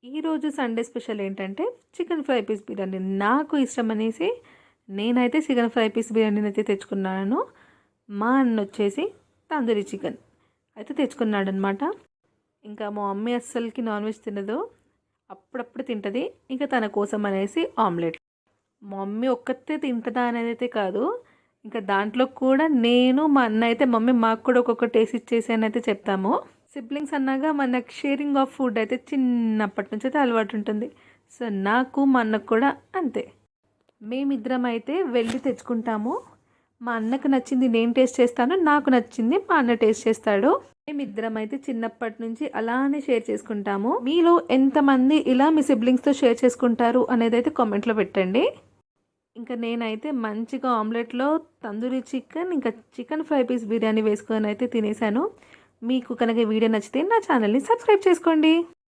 ఈరోజు Sunday special ఏంటంటే chicken fry piece biryani. నాకు ఇష్టం అనేసి నేనైతే చికెన్ ఫ్రై పీస్ బిర్యానీని అయితే తెచ్చుకున్నాను. మా అన్న వచ్చేసి తందూరి చికెన్ అయితే తెచ్చుకున్నాడు అనమాట. ఇంకా మా మమ్మీ అస్సలకి నాన్ వెజ్ తినదు, అప్పుడప్పుడు తింటుంది. ఇంకా తన కోసం అనేసి ఆమ్లెట్. మా మమ్మీ ఒక్కతే తింటుందా అనేది అయితే కాదు, ఇంకా దాంట్లో కూడా నేను మా అన్న అయితే మమ్మీ మాకు కూడా ఒక్కొక్క టేస్ట్ ఇచ్చేసి అని అయితే చెప్తాము. సిబ్లింగ్స్ అన్నాక మనకు షేరింగ్ ఆఫ్ ఫుడ్ అయితే చిన్నప్పటి నుంచి అయితే అలవాటు ఉంటుంది. సో నాకు మా అన్నకు కూడా అంతే. మేమిద్దరం అయితే వెళ్ళి తెచ్చుకుంటాము. మా అన్నకు నచ్చింది నేను టేస్ట్ చేస్తాను, నాకు నచ్చింది మా అన్న టేస్ట్ చేస్తాడు. మేమిద్దరం అయితే చిన్నప్పటి నుంచి అలానే షేర్ చేసుకుంటాము. మీలో ఎంతమంది ఇలా మీ సిబ్లింగ్స్తో షేర్ చేసుకుంటారు అనేది అయితే కామెంట్లో పెట్టండి. ఇంకా నేనైతే మంచిగా ఆమ్లెట్లో తందూరి చికెన్ ఇంకా చికెన్ ఫ్రై పీస్ బిర్యానీ వేసుకొని అయితే తినేసాను. మీకు కనుక వీడియో నచ్చితే నా ఛానల్ని సబ్స్క్రైబ్ చేసుకోండి.